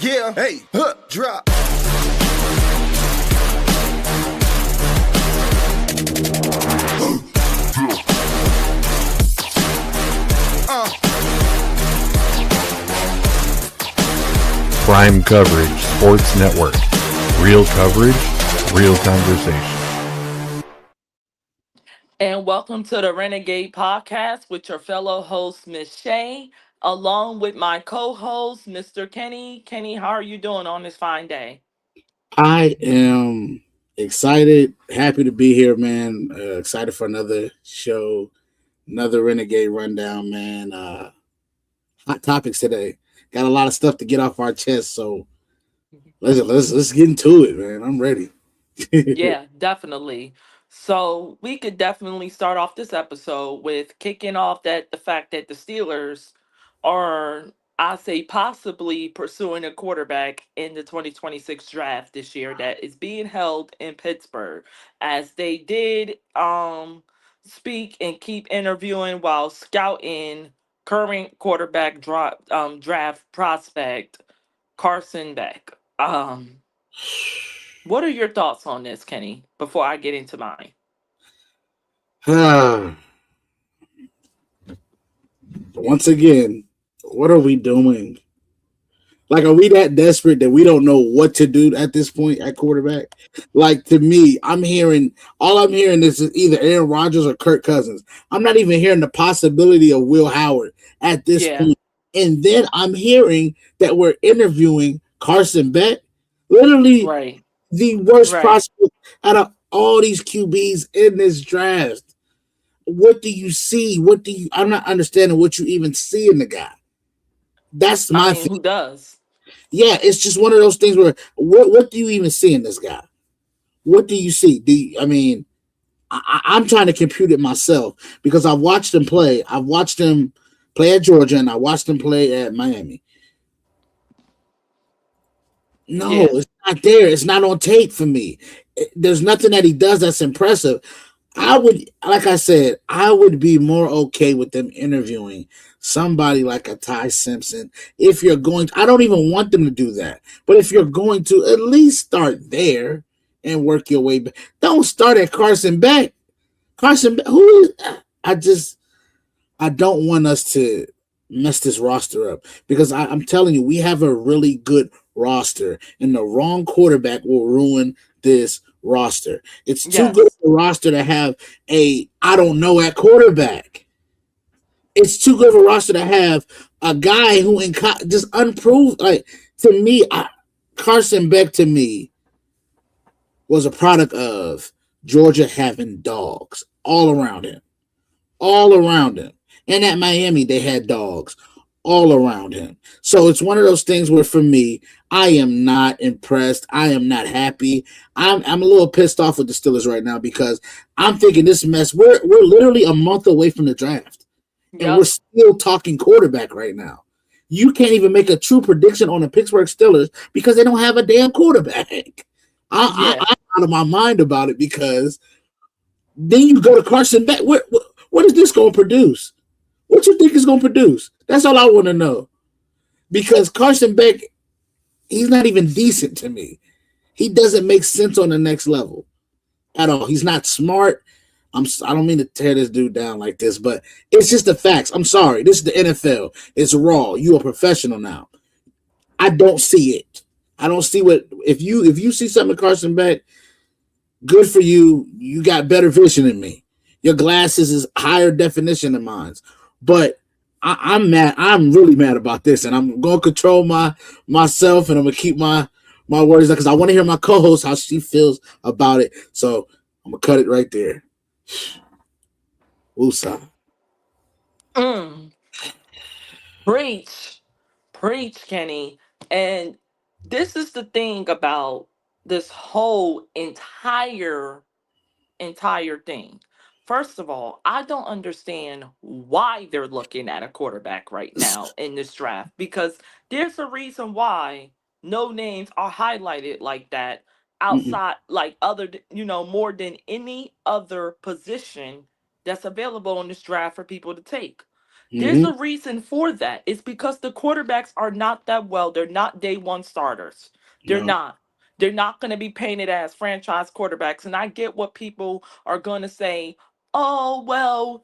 Yeah, hey, drop. Prime Coverage Sports Network. Real coverage, real conversation. And welcome to the Renegade podcast with your fellow host, Miss Shay, along with my co host, Mr. Kenny. Kenny, how are you doing on this fine day? I am excited, happy to be here, man. Excited for another show, another Renegade rundown, man. Hot topics today. Got a lot of stuff to get off our chest, so let's get into it, man. I'm ready. Yeah, definitely. So we could definitely start off this episode with kicking off that the fact that the Steelers are, I say, possibly pursuing a quarterback in the 2026 draft this year that is being held in Pittsburgh, as they did speak and keep interviewing while scouting current draft prospect Carson Beck. What are your thoughts on this, Kenny, before I get into mine? Once again, what are we doing? Like, are we that desperate that we don't know what to do at this point at quarterback? Like, to me, all I'm hearing is either Aaron Rodgers or Kirk Cousins. I'm not even hearing the possibility of Will Howard at this Yeah, point. And then I'm hearing that we're interviewing Carson Beck, literally right, the worst right. prospect out of all these QBs in this draft. What do you see? I'm not understanding what you even see in the guy. That's I my mean, thing. who does? Yeah, it's just one of those things where what do you even see in this guy? What do you see? I'm trying to compute it myself because I've watched him play. I've watched him play at Georgia and I watched him play at Miami. No, Yeah, it's not there. It's not on tape for me. There's nothing that he does that's impressive. Like I said, I would be more okay with them interviewing somebody like a Ty Simpson. If you're going to, I don't even want them to do that. But if you're going to, at least start there and work your way back. Don't start at Carson Beck. Who is, I just, I don't want us to mess this roster up because I'm telling you, we have a really good roster, and the wrong quarterback will ruin this roster. It's too good yes, for a roster to have a I don't know at quarterback. It's too good of a roster to have a guy who just unproved. Like, to me, Carson Beck to me was a product of Georgia having dogs all around him, all around him. And at Miami, they had dogs all around him. So it's one of those things where, for me, I am not impressed. I am not happy. I'm a little pissed off with the Steelers right now because I'm thinking this mess. We're literally a month away from the draft, and we're yep, still talking quarterback right now. You can't even make a true prediction on the Pittsburgh Steelers because they don't have a damn quarterback. yeah. I'm out of my mind about it because then you go to Carson Beck. What is this going to produce? What you think is going to produce? That's all I want to know. Because Carson Beck, he's not even decent to me. He doesn't make sense on the next level at all. He's not smart. I don't mean to tear this dude down like this, but it's just the facts. I'm sorry. This is the NFL. It's raw. You a professional now. I don't see it. I don't see what if you see something Carson Beck, good for you. You got better vision than me. Your glasses is higher definition than mine. But I'm mad. I'm really mad about this, and I'm gonna control myself, and I'm gonna keep my words because I want to hear my co-host how she feels about it. So I'm gonna cut it right there. Woosah. Mm, preach, preach, Kenny. And this is the thing about this whole entire thing. First of all, I don't understand why they're looking at a quarterback right now in this draft because there's a reason why no names are highlighted like that Mm-mm. outside, like more than any other position that's available in this draft for people to take. There's Mm-hmm. a reason for that. It's because the quarterbacks are not that well. They're not day one starters. They're No. not. They're not going to be painted as franchise quarterbacks. And I get what people are going to say. Oh, well,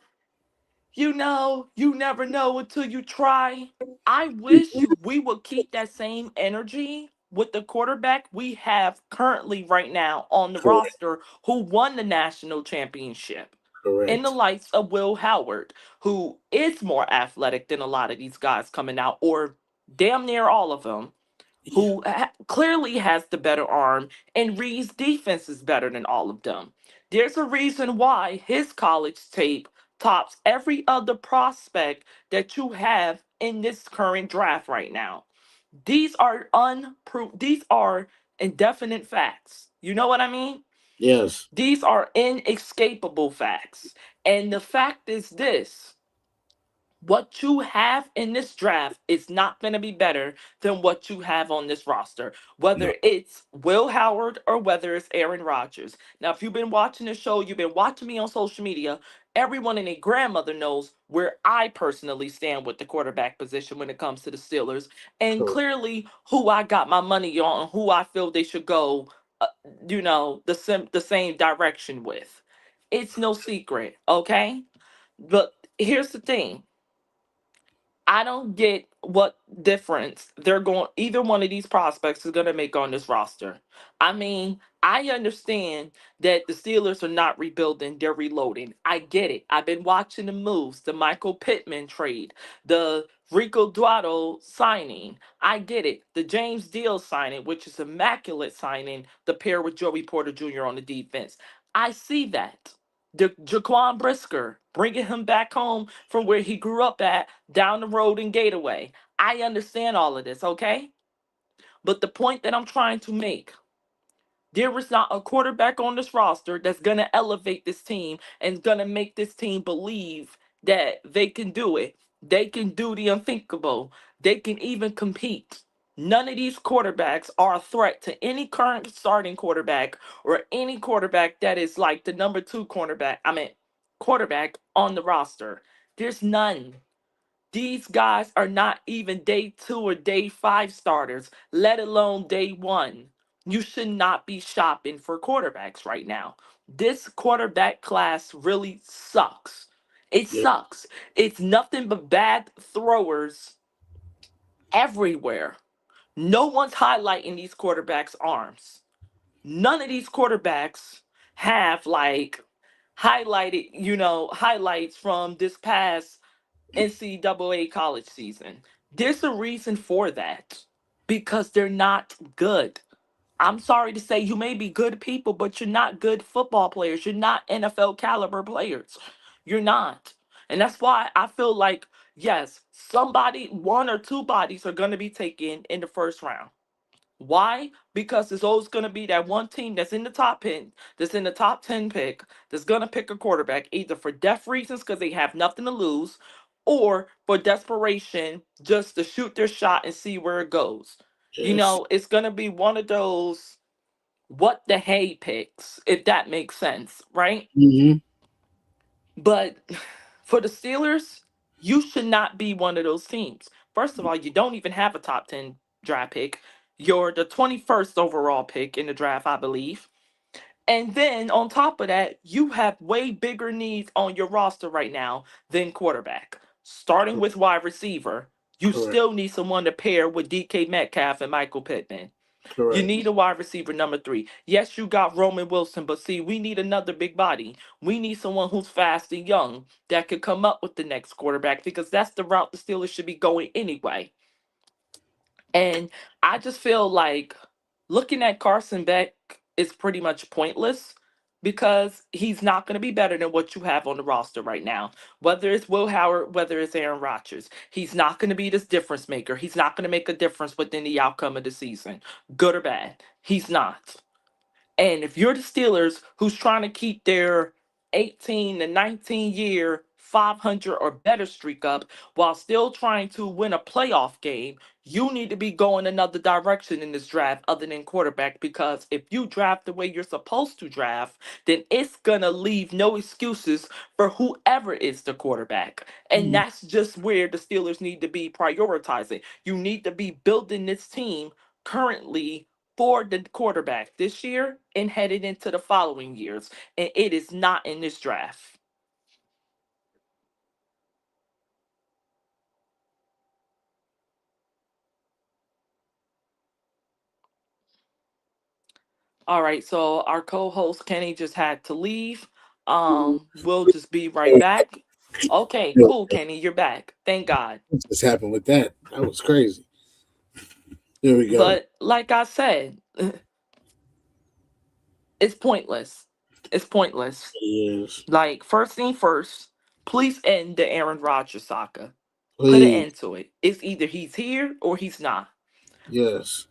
you never know until you try. I wish we would keep that same energy with the quarterback we have currently right now on the Correct. roster who won the national championship. In the Correct. likes of Will Howard, who is more athletic than a lot of these guys coming out, or damn near all of them, Yeah. who clearly has the better arm, and Reed's defense is better than all of them. There's a reason why his college tape tops every other prospect that you have in this current draft right now. These are these are indefinite facts. You know what I mean? Yes. These are inescapable facts. And the fact is this: what you have in this draft is not going to be better than what you have on this roster, No. whether it's Will Howard or whether it's Aaron Rodgers. Now, if you've been watching the show, you've been watching me on social media, everyone and their grandmother knows where I personally stand with the quarterback position when it comes to the Steelers, and Correct. clearly who I got my money on, who I feel they should go, uh, the same direction with. It's no secret, okay? But here's the thing: I don't get what difference they're going either one of these prospects is going to make on this roster. I mean, I understand that the Steelers are not rebuilding, they're reloading. I get it. I've been watching the moves, the Michael Pittman trade, the Rico Duato signing. I get it. The James Deal signing, which is immaculate signing, the pair with Joey Porter Jr. on the defense. I see that. The Jaquan Brisker, bringing him back home from where he grew up at, down the road in Gateway. I understand all of this, okay? But the point that I'm trying to make: there is not a quarterback on this roster that's going to elevate this team and going to make this team believe that they can do it. They can do the unthinkable. They can even compete. None of these quarterbacks are a threat to any current starting quarterback or any quarterback that is like the number two cornerback. I mean, quarterback on the roster. There's none. These guys are not even day two or day five starters, let alone day one. You should not be shopping for quarterbacks right now. This quarterback class really sucks. It Yeah. sucks. It's nothing but bad throwers everywhere. No one's highlighting these quarterbacks' arms. None of these quarterbacks have like highlighted, highlights from this past NCAA college season. There's a reason for that because they're not good. I'm sorry to say, you may be good people, but you're not good football players. You're not NFL caliber players. You're not. And that's why I feel like, yes, somebody, one or two bodies are going to be taken in the first round. Why? Because there's always going to be that one team that's in the top 10, that's in the top 10 pick, that's going to pick a quarterback either for depth reasons because they have nothing to lose or for desperation just to shoot their shot and see where it goes. Yes. It's going to be one of those what the hay picks, if that makes sense, right? Mm-hmm. But for the Steelers, you should not be one of those teams. First of all, you don't even have a top 10 draft pick. You're the 21st overall pick in the draft, I believe. And then on top of that, you have way bigger needs on your roster right now than quarterback. Starting with wide receiver, you Correct. still need someone to pair with DK Metcalf and Michael Pittman. You Correct. need a wide receiver number three. Yes, you got Roman Wilson, but see, we need another big body. We need someone who's fast and young that could come up with the next quarterback because that's the route the Steelers should be going anyway. And I just feel like looking at Carson Beck is pretty much pointless because he's not going to be better than what you have on the roster right now. Whether it's Will Howard, whether it's Aaron Rodgers, he's not going to be this difference maker. He's not going to make a difference within the outcome of the season, good or bad. He's not. And if you're the Steelers who's trying to keep their 18 to 19 year 500 or better streak up while still trying to win a playoff game, you need to be going another direction in this draft other than quarterback, because if you draft the way you're supposed to draft, then it's going to leave no excuses for whoever is the quarterback. And that's just where the Steelers need to be prioritizing. You need to be building this team currently for the quarterback this year and headed into the following years. And it is not in this draft. All right, so our co-host Kenny just had to leave. We'll just be right back. Okay, cool, Kenny, you're back. Thank God. What just happened with that? That was crazy. There we go. But like I said, it's pointless. It's pointless. Yes, Like, first thing first, please end the Aaron Rodgers saga. Put an please. end to it. It's either he's here or he's not. Yes.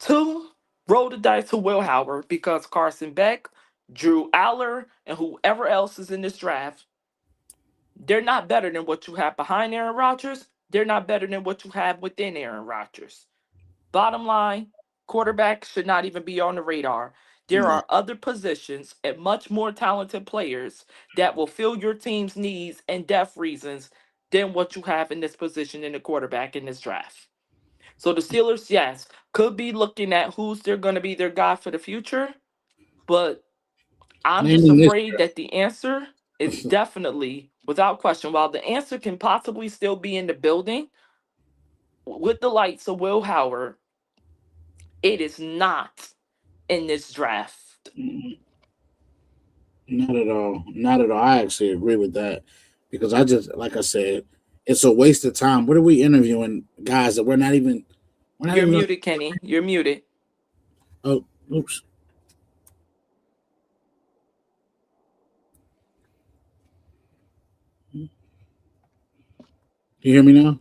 Two, roll the dice to Will Howard, because Carson Beck, Drew Aller, and whoever else is in this draft, they're not better than what you have behind Aaron Rodgers. They're not better than what you have within Aaron Rodgers. Bottom line, quarterback should not even be on the radar. There No. are other positions and much more talented players that will fill your team's needs and depth reasons than what you have in this position in the quarterback in this draft. So the Steelers, yes, could be looking at who's they're going to be their guy for the future, but I'm just Naming this. afraid that the answer is definitely, without question, while the answer can possibly still be in the building with the lights of Will Howard, it is not in this draft. Not at all. Not at all. I actually agree with that because I just, like I said, it's a waste of time. What are we interviewing guys that we're not You're even. muted, Kenny. You're muted. Oh, oops. You hear me now?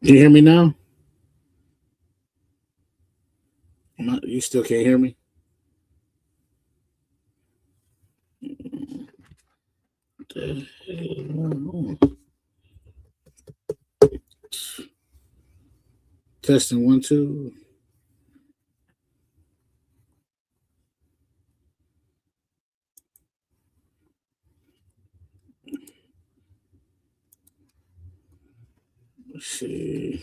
Can you hear me now? You still can't hear me? Testing one, two. Let's see.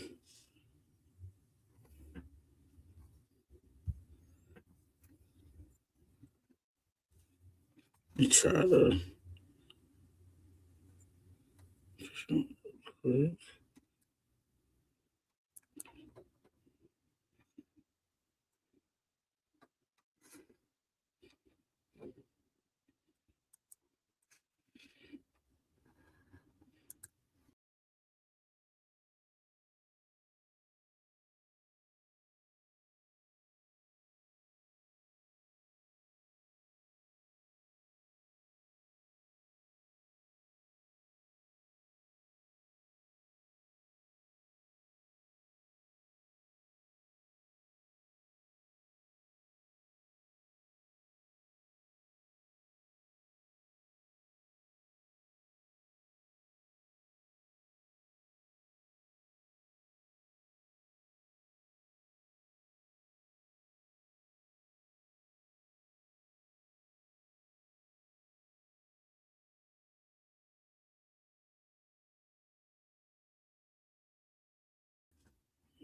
Let me try to.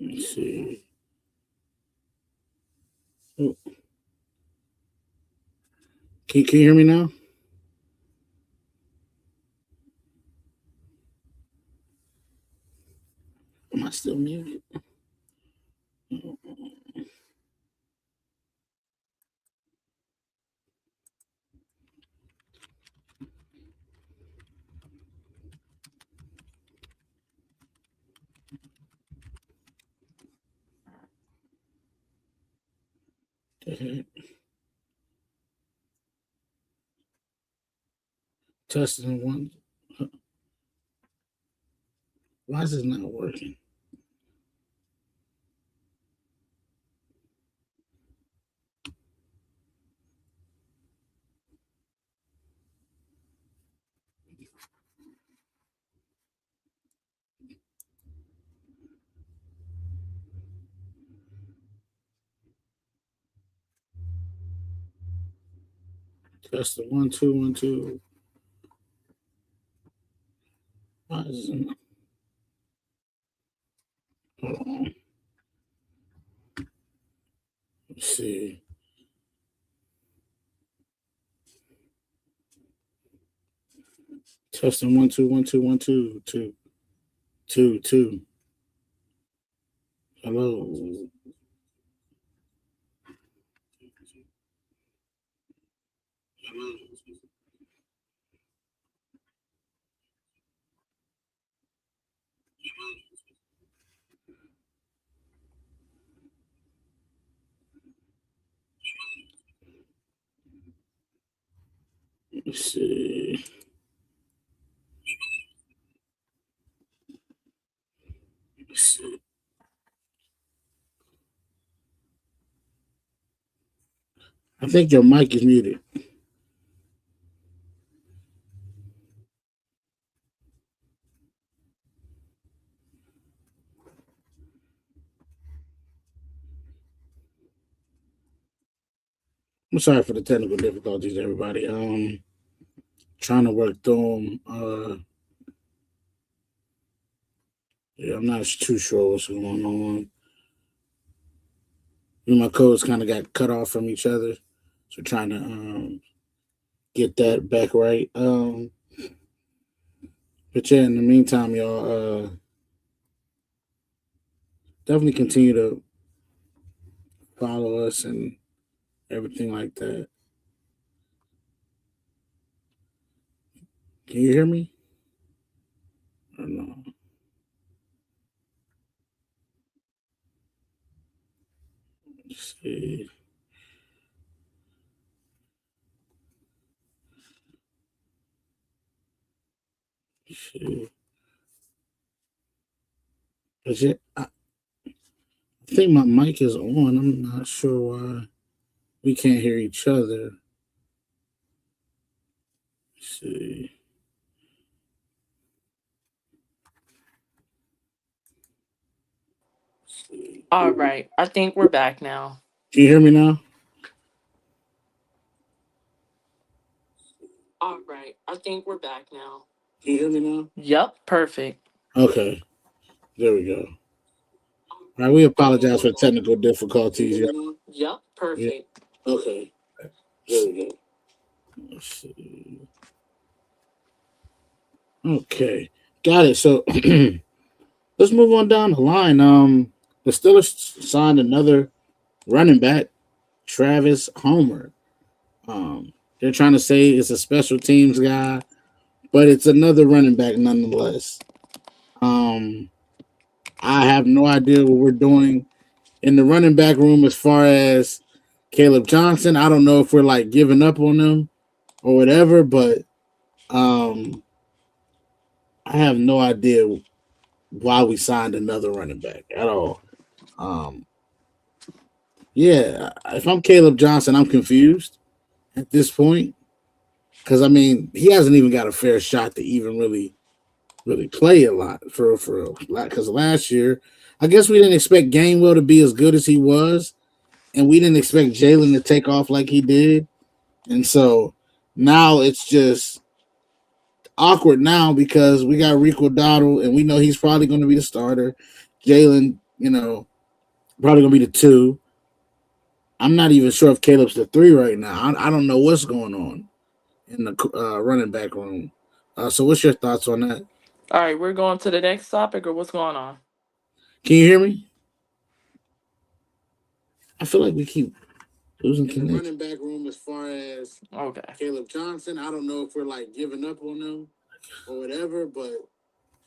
Let's see. Oh, can you hear me now? Am I still muted? Testing one. Why is this not working? Testing 1 2 1 2. Why is it not? Hold on. Let's see. Testing 1 2 1 2 1 2 2 2 2. Hello. Let's see. Let's see. I think your mic is muted. I'm sorry for the technical difficulties, everybody. Trying to work through them. Yeah, I'm not too sure what's going on. My codes kind of got cut off from each other, so trying to get that back right. But yeah, in the meantime, y'all definitely continue to follow us and everything like that. Can you hear me? Or no? Let's see. Let's see. But yeah, I think my mic is on. I'm not sure why we can't hear each other. Let's see. All right. I think we're back now. Can you hear me now? All right. I think we're back now. Can you hear me now? Yep. Perfect. Okay. There we go. All right, we apologize for technical difficulties. Yep. Perfect. Yeah. Okay. There we go. Let's see. Okay. Got it. So let's move on down the line. The Steelers signed another running back, Travis Homer. They're trying to say it's a special teams guy, but it's another running back nonetheless. Um, I have no idea what we're doing in the running back room as far as Caleb Johnson. I don't know if we're like giving up on him or whatever, but um, I have no idea why we signed another running back at all. Um, yeah, if I'm Caleb Johnson, I'm confused at this point because I mean he hasn't even got a fair shot to even really play a lot for a lot because last year I guess we didn't expect Gainwell to be as good as he was, and we didn't expect Jalen to take off like he did, and so now it's just awkward now because we got Rico Dowdle and we know he's probably going to be the starter. Jalen, probably going to be the two. I'm not even sure if Caleb's the three right now. I don't know what's going on in the running back room. So, what's your thoughts on that? All right. We're going to the next topic, or what's going on? Can you hear me? I feel like we keep losing connection. Running back room as far as Caleb Johnson. I don't know if we're like giving up on him or whatever, but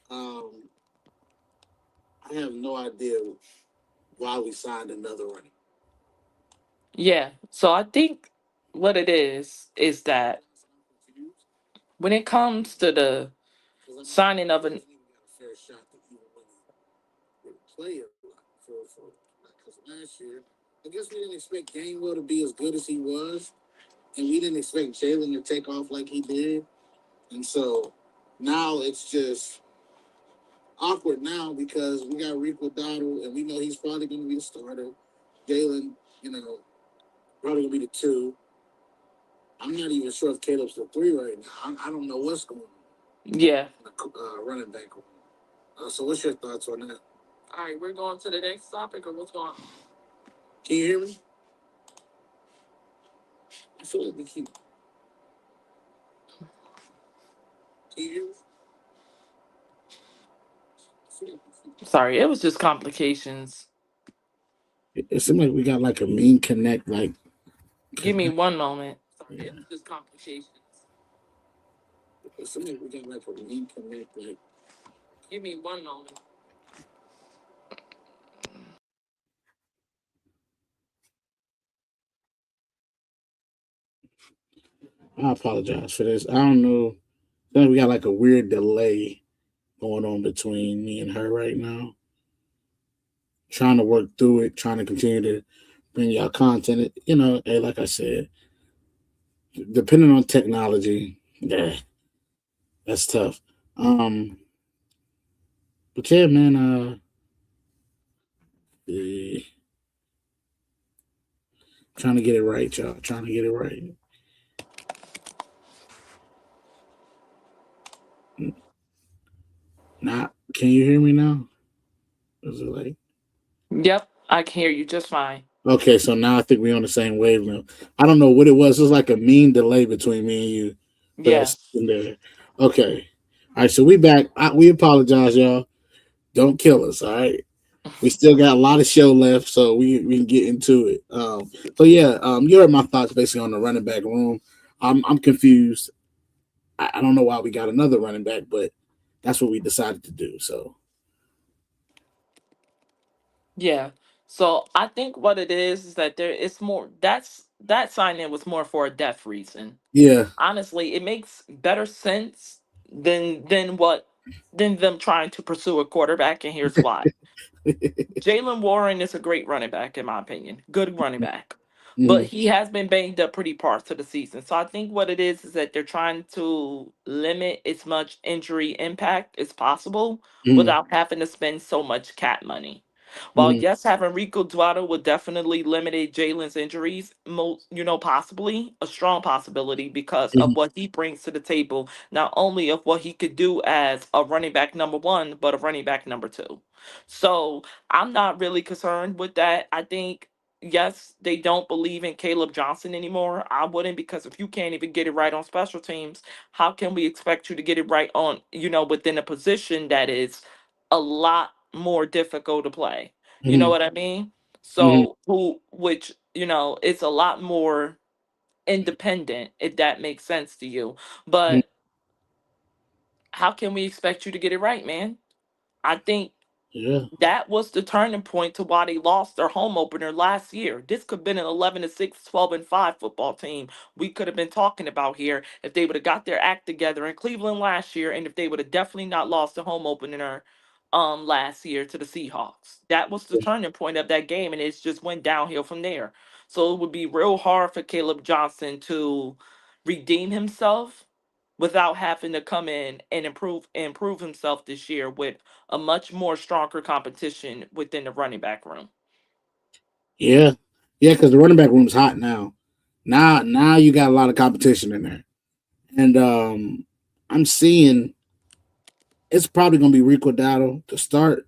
I have no idea why we signed another running. Yeah. So I think what it is that when it comes to the signing of an Play a lot because last year, I guess we didn't expect Gainwell to be as good as he was, and we didn't expect Jalen to take off like he did, and so now it's just awkward now because we got Rico Dowdle, and we know he's probably going to be the starter. Jalen, probably going to be the two. I'm not even sure if Caleb's the three right now. I don't know what's going on yeah. in the running back room. So, what's your thoughts on that? All right, we're going to the next topic, or what's going on? Can you hear me? I feel like we keep. Can you hear me? Sorry, it was just complications. It seems like we got like a mean connect. Like, Give me one moment. Sorry, it was just complications. it seems like we got like a mean connect. Like, Give me one moment. I apologize for this. I don't know. I think we got like a weird delay going on between me and her right now. Trying to work through it, trying to continue to bring y'all content. Hey, like I said, depending on technology, yeah, that's tough. But yeah, man, eh, trying to get it right, y'all. Trying to get it right. Now, can you hear me now? Is it like Yep, I can hear you just fine. okay? So now I think we're on the same wavelength. I don't know what it was. It was like a mean delay between me and you for that Yeah. second there. Okay, all right. So we back. We apologize, y'all. Don't kill us. All right. We still got a lot of show left, so we can get into it. So yeah, you heard my thoughts basically on the running back room. I'm confused. I don't know why we got another running back, but that's what we decided to do. So Yeah. So I think what it is that there is more that sign in was more for a death reason. yeah, Honestly, it makes better sense than them trying to pursue a quarterback, and here's why. Jalen Warren is a great running back, in my opinion. Good running back. But mm, he has been banged up pretty parts of the season. So I think what it is that they're trying to limit as much injury impact as possible mm, without having to spend so much cap money. While mm, yes, having Rico Dwado would definitely limit Jalen's injuries, possibly a strong possibility because of mm, what he brings to the table, not only of what he could do as a running back number one, but a running back number two. So I'm not really concerned with that. I think yes, they don't believe in Caleb Johnson anymore. I wouldn't, because if you can't even get it right on special teams, how can we expect you to get it right on, within a position that is a lot more difficult to play? You know mm, what I mean? mm, So which, it's a lot more independent, if that makes sense to you. mm, But how can we expect you to get it right, man? I think yeah, that was the turning point to why they lost their home opener last year. This could have been an 11-6, 12-5 football team we could have been talking about here if they would have got their act together in Cleveland last year, and if they would have definitely not lost the home opener last year to the Seahawks. That was the turning point of that game, and it's just went downhill from there. So it would be real hard for Caleb Johnson to redeem himself without having to come in and improve himself this year with a much more stronger competition within the running back room. yeah, yeah. Because the running back room's hot now. Now you got a lot of competition in there, and I'm seeing it's probably gonna be Rico Dowdle to start,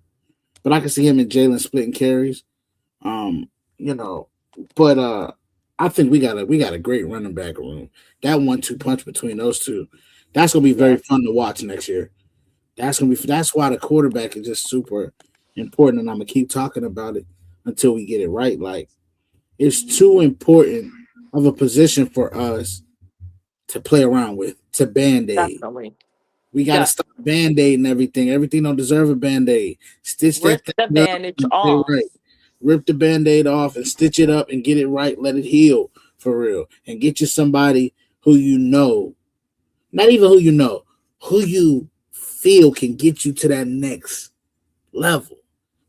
but I can see him and Jalen splitting carries. Um, you know, but I think we got a great running back room. That 1-2 punch between those two, that's gonna be very Yes, fun to watch next year. That's why the quarterback is just super important, and I'm gonna keep talking about it until we get it right. Like it's too important of a position for us to play around with, to band aid. definitely. We got to Yes. stop band aid and everything. Everything don't deserve a band aid. Stitch that Rip the thing up bandage and play off. right. Rip the band-aid off and stitch it up and get it right. Let it heal for real. And get you somebody who you know, not even who you know, who you feel can get you to that next level.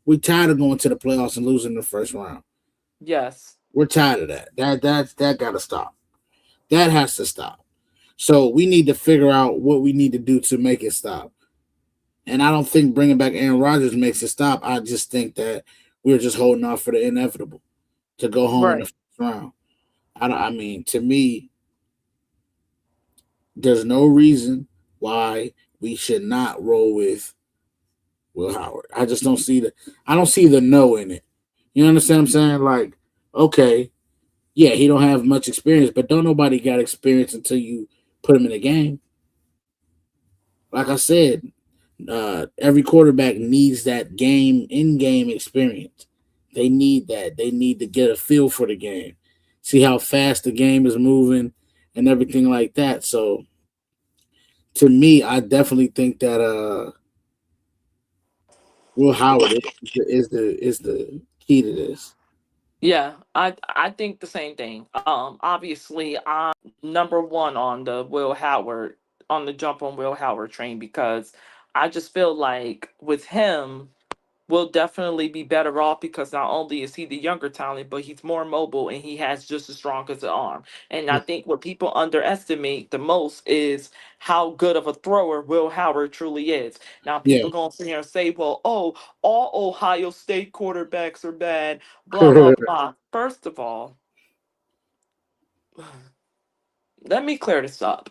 We're tired of going to the playoffs and losing the first round. Yes. We're tired of that. That gotta stop. That has to stop. So we need to figure out what we need to do to make it stop. And I don't think bringing back Aaron Rodgers makes it stop. I just think that we're just holding off for the inevitable to go home in the Right. first round. I mean, to me, there's no reason why we should not roll with Will Howard. I just don't see the I don't see the no in it. You understand what I'm saying? Like, okay, yeah, he don't have much experience, but don't nobody got experience until you put him in a game. Like I said, every quarterback needs that game in game experience. They need that. They need to get a feel for the game, see how fast the game is moving, and everything like that. So, to me, I definitely think that Will Howard is the key to this. Yeah, I think the same thing. Obviously, I'm number one on the Will Howard on the jump on Will Howard train because I just feel like with him, will definitely be better off because not only is he the younger talent, but he's more mobile and he has just as strong as an arm. And I think what people underestimate the most is how good of a thrower Will Howard truly is. Now, Yeah. people gonna sit here and say, "Well, oh, all Ohio State quarterbacks are bad." Blah blah blah. First of all, let me clear this up.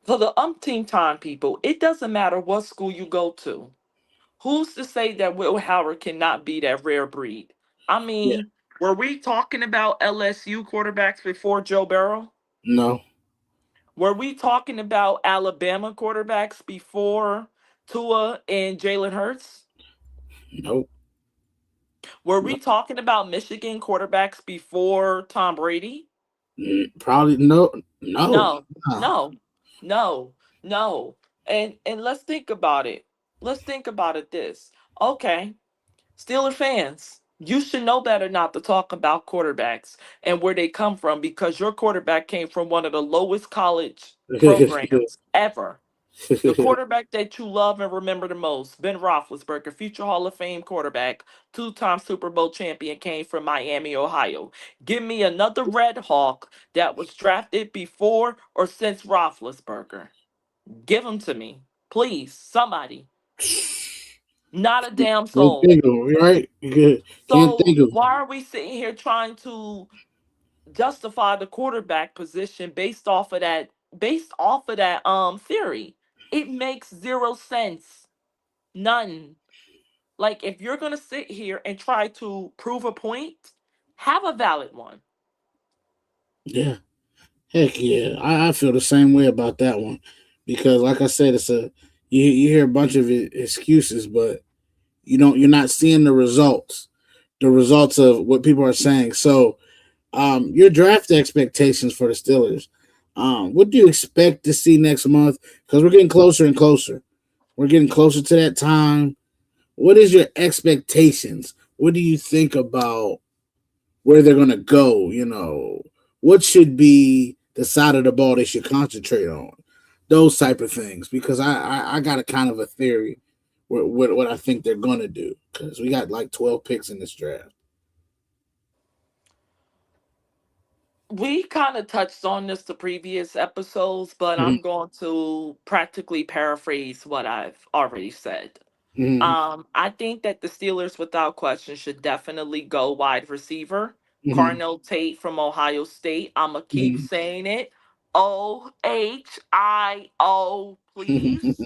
For the umpteenth time, people, it doesn't matter what school you go to. Who's to say that Will Howard cannot be that rare breed? I Yeah. mean, were we talking about LSU quarterbacks before Joe Burrow? No. Were we talking about Alabama quarterbacks before Tua and Jalen Hurts? Nope. Were No. we talking about Michigan quarterbacks before Tom Brady? Probably no. No. No, Nah. no, no, no. And let's think about it. Let's think about it this. Okay, Steeler fans, you should know better not to talk about quarterbacks and where they come from because your quarterback came from one of the lowest college programs ever. The quarterback that you love and remember the most, Ben Roethlisberger, future Hall of Fame quarterback, two-time Super Bowl champion, came from Miami, Ohio. Give me another Red Hawk that was drafted before or since Roethlisberger. Give them to me, please, somebody. Not a damn Can't soul. think of him, right? Can't So think of why are we sitting here trying to justify the quarterback position based off of that theory? It makes zero sense. None. Like if you're gonna sit here and try to prove a point, have a valid one. Yeah. Heck yeah. I feel the same way about that one. Because like I said, you hear a bunch of excuses, but you're not seeing the results of what people are saying. So your draft expectations for the Steelers. What do you expect to see next month? Because we're getting closer and closer. We're getting closer to that time. What is your expectations? What do you think about where they're gonna go? What should be the side of the ball they should concentrate on? Those type of things. Because I got a kind of a theory what I think they're gonna do. Because we got like 12 picks in this draft. We kind of touched on this the previous episodes, but Mm-hmm. I'm going to practically paraphrase what I've already said. Mm-hmm. I think that the Steelers, without question, should definitely go wide receiver. Mm-hmm. Carnell Tate from Ohio State. I'ma keep Mm-hmm. saying it. OHIO, please.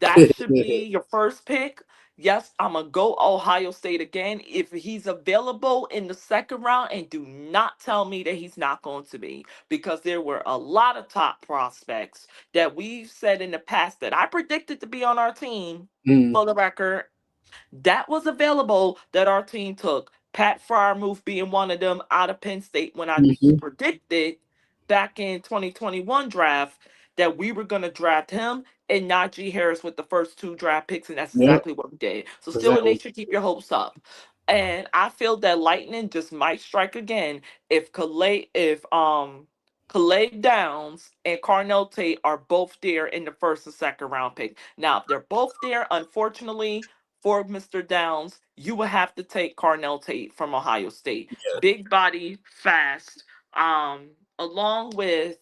That should be your first pick. Yes, I'm gonna go Ohio State again if he's available in the second round, and do not tell me that he's not going to be because there were a lot of top prospects that we've said in the past that I predicted to be on our team. Mm-hmm. For the record, that was available that our team took. Pat Fryermuth being one of them out of Penn State when I Mm-hmm. predicted back in 2021 draft that we were going to draft him and Najee Harris with the first two draft picks, and that's Yep. exactly what we did. So still in Exactly. nature, keep your hopes up. And I feel that lightning just might strike again if Calais Downs and Carnell Tate are both there in the first and second round pick. Now, if they're both there, unfortunately for Mr. Downs, you will have to take Carnell Tate from Ohio State. Big body, fast, along with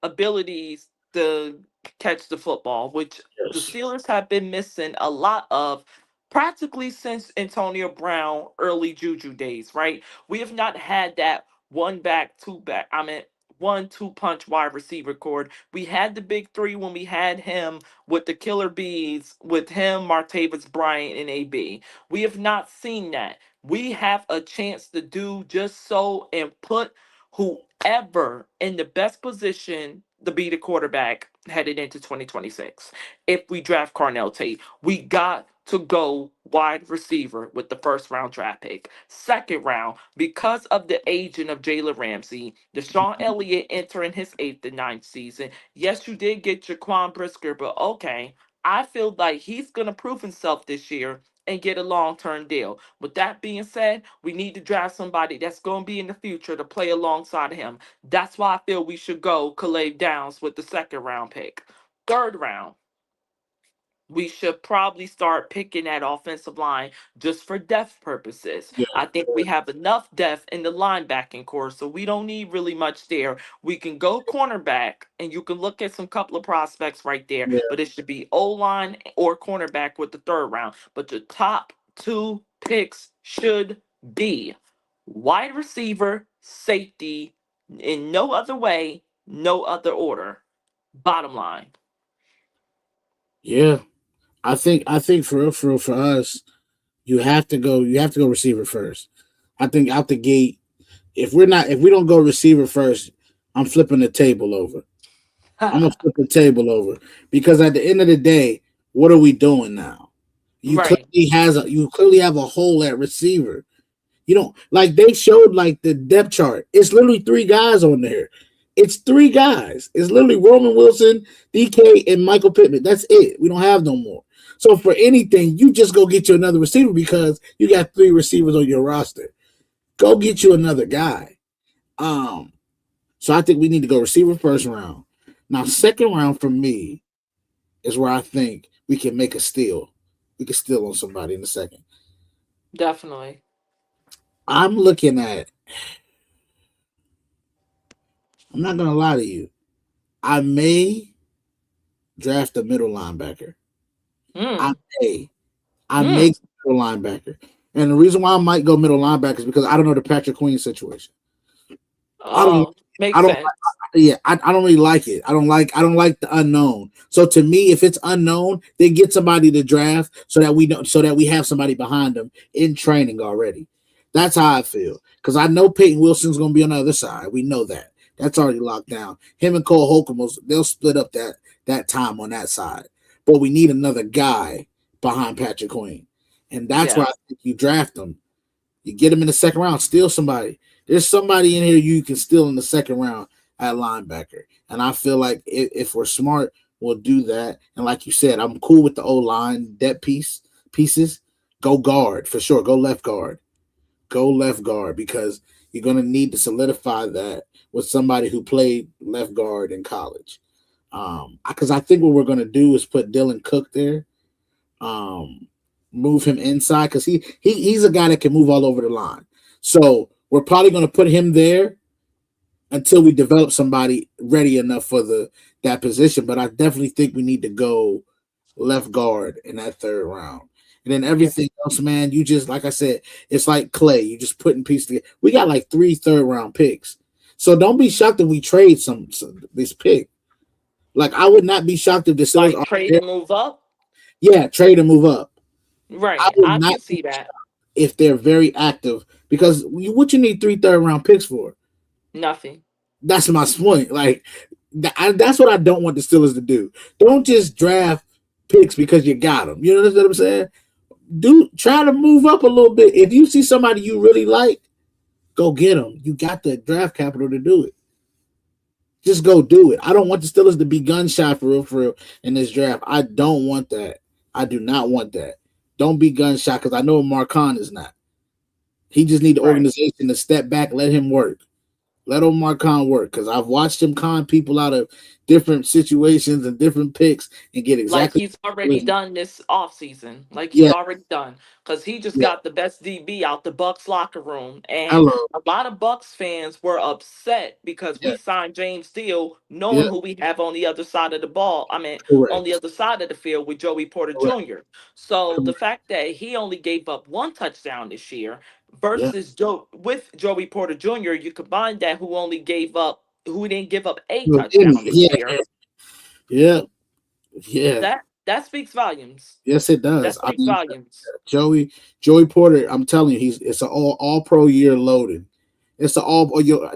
abilities to catch the football, which the Yes. Steelers have been missing a lot of practically since Antonio Brown early Juju days, right? We have not had that one back, two back. I mean, 1-2 punch wide receiver cord. We had the big three when we had him with the killer bees, with him, Martavis Bryant, and AB. We have not seen that. We have a chance to do just so and put whoever in the best position to be the quarterback headed into 2026. If we draft Carnell Tate, we got to go wide receiver with the first round draft pick. Second round, because of the aging of Jalen Ramsey, Deshaun Elliott entering his eighth and ninth season. Yes, you did get Jaquan Brisker, but okay. I feel like he's going to prove himself this year and get a long term deal. With that being said, we need to draft somebody that's going to be in the future to play alongside him. That's why I feel we should go Calais Downs with the second round pick. Third round, we should probably start picking that offensive line just for depth purposes. Yeah. I think we have enough depth in the linebacking core, so we don't need really much there. We can go cornerback, and you can look at some couple of prospects right there, Yeah. but it should be O line or cornerback with the third round. But the top two picks should be wide receiver, safety, in no other way, no other order. Bottom line. Yeah. I think for us, you have to go receiver first. I think out the gate, if we don't go receiver first, I'm flipping the table over. I'm gonna flip the table over because at the end of the day, what are we doing now? Right. You clearly have a hole at receiver. You don't like they showed like the depth chart. It's literally three guys on there. It's three guys. It's literally Roman Wilson, DK, and Michael Pittman. That's it. We don't have no more. So for anything, you just go get you another receiver because you got three receivers on your roster. Go get you another guy. Um, so I think we need to go receiver first round. Now, second round for me is where I think we can make a steal. We can steal on somebody in the second. Definitely. I'm looking at. I'm not gonna lie to you. I may draft a middle linebacker. I Hmm. may. I Hmm. may go middle linebacker. And the reason why I might go middle linebacker is because I don't know the Patrick Queen situation. I don't I Makes don't sense. yeah, I don't really like it. I don't like the unknown. So to me, if it's unknown, then get somebody to draft so that we have somebody behind them in training already. That's how I feel. Because I know Peyton Wilson's gonna be on the other side. We know that. That's already locked down. Him and Cole Holcomb they'll split up that time on that side. But we need another guy behind Patrick Queen. And that's where Yeah. I think you draft them. You get him in the second round, steal somebody. There's somebody in here you can steal in the second round at linebacker. And I feel like if we're smart, we'll do that. And like you said, I'm cool with the O line depth pieces. Go guard for sure. Go left guard. Go left guard because you're gonna need to solidify that with somebody who played left guard in college. Because I think what we're gonna do is put Dylan Cook there, um, move him inside because he's a guy that can move all over the line. So we're probably going to put him there until we develop somebody ready enough for that position. But I definitely think we need to go left guard in that third round. And then Yeah. everything else, man, you just like I said, it's like clay. You just putting pieces together. We got like 3 third-round picks. So don't be shocked if we trade some this pick. Like I would not be shocked if the Steelers Like are trade and move up. yeah, trade and move up. I Right. would I not can see that. if they're very active because what you need 3 third-round picks for? Nothing. That's my point. Like that's what I don't want the Steelers to do. Don't just draft picks because you got them. You know what I'm saying? Do try to move up a little bit. If you see somebody you really like, go get them. You got the draft capital to do it. Just go do it. I don't want the Steelers to be gun shy for real in this draft. I don't want that. I do not want that. Don't be gun shy because I know Marcon is not. He just need the Right. organization to step back, let him work. Let Omar Khan work because I've watched him con people out of different situations and different picks and get Like exactly. he's already done this off season. Like he Yeah, already done. Because he just yeah. got the best DB out the Bucks locker room. And Hello. a lot of Bucks fans were upset because Yeah, we signed James Steele yeah. knowing who we have on the other side of the ball. I mean, on the Correct. other side of the field with Joey Porter Correct. Jr. So the Correct. fact that he only gave up one touchdown this year Yeah. versus Joey Porter Jr., you combine that who didn't give up a No, Jimmy. touchdown this Yeah. year. Yeah. Yeah. That speaks volumes. Yes, it That does. I speaks mean, volumes. Joey Porter. I'm telling you, it's an all pro year loaded. It's an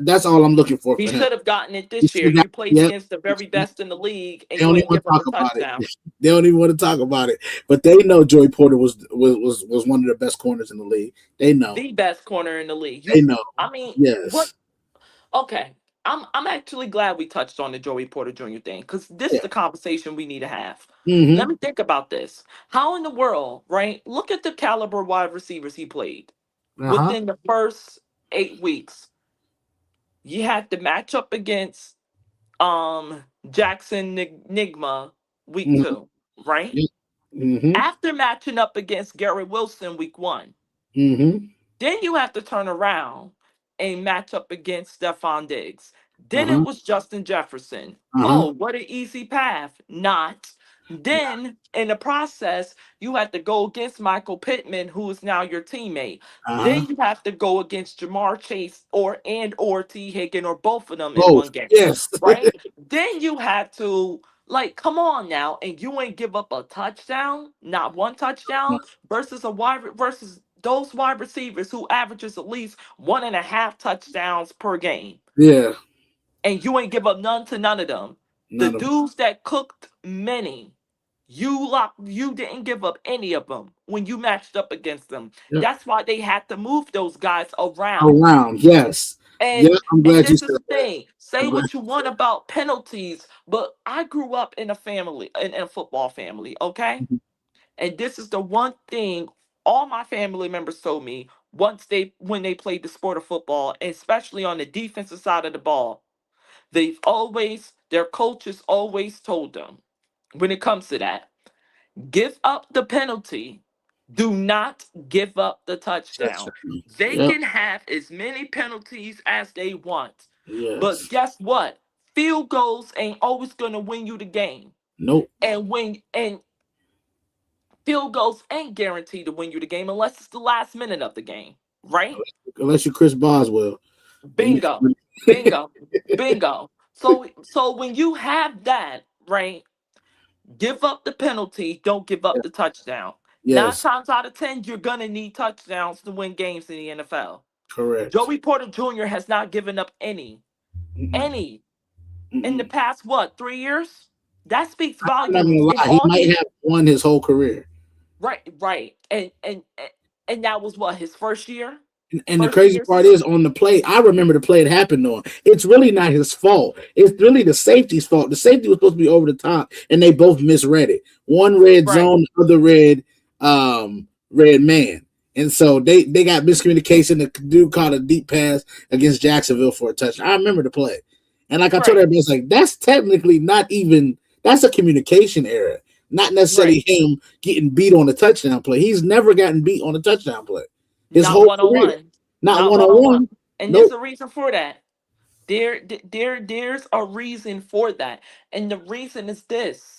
that's all I'm looking He for him. should have gotten it He this should year. have got. You played Yep. against the very best in the league and They you don't even ain't want give to up talk a about it. touchdown. They don't even want to talk about it. But they know Joey Porter was one of the best corners in the league. They know. The best corner in the league. They know. I mean, what Yes. okay. I'm actually glad we touched on the Joey Porter Jr. thing because this is Yeah. the conversation we need to have. Let Mm-hmm. me think about this. How in the world, right? Look at the caliber wide receivers he played Uh-huh. within the first 8 weeks. You had to match up against Jackson Nigma week Mm-hmm. 2, right? Yeah. Mm-hmm. After matching up against Garrett Wilson week 1, Mm-hmm. then you have to turn around and match up against Stephon Diggs. Then it Uh-huh. was Justin Jefferson. Uh-huh. Oh, what an easy path. Not. Then in the process, you have to go against Michael Pittman, who is now your teammate. Uh-huh. Then you have to go against Jamar Chase or T. Higgin or both of them in Both. one game. Yes. Right? Then you have to like come on now, and you ain't give up a touchdown, not one touchdown versus versus those wide receivers who averages at least 1.5 touchdowns per game, Yeah. and you ain't give up none to none of them. The None of them. dudes that cooked many, you didn't give up any of them when you matched up against them. Yeah. That's why they had to move those guys around. Around. Yes. Yeah. And I'm and glad you this said is the that. thing. Say I'm glad. what you want about penalties, but I grew up in a family, in a football family, okay? And this is the one thing all my family members told me when they played the sport of football, especially on the defensive side of the ball. Their coaches always told them when it comes to that, give up the penalty. Do not give up the touchdown. Touchdown. They Yep. can have as many penalties as they want. But Yes. guess what? Field goals ain't always going to win you the game. Nope. And field goals ain't guaranteed to win you the game unless it's the last minute of the game, right? Unless you're Chris Boswell. Then you Bingo, bingo, bingo. So when you have that, right? Give up the penalty, don't give up yeah. the touchdown. Nine Yes. times out of 10, you're gonna need touchdowns to win games in the NFL. Correct. Joey Porter Jr. has not given up Mm-mm. any in the Mm-mm. past 3 years. That speaks I'm not gonna volumes. In lie. He all might his have won his whole career. right, and that was what his first year, And the first crazy year. part is on the play, I remember the play it happened on. It's really not his fault. It's really the safety's fault. The safety was supposed to be over the top, and they both misread it. One read Right, zone, the other read man. And so they got miscommunication. The dude caught a deep pass against Jacksonville for a touchdown. I remember the play. And like I told right, everybody, it's like that's technically not even that's a communication error. Not necessarily right. him getting beat on a touchdown play. He's never gotten beat on a touchdown play his Not whole one on career. one, Not not one one on on one. one. And there's Nope. a reason for that. There's a reason for that, and the reason is this.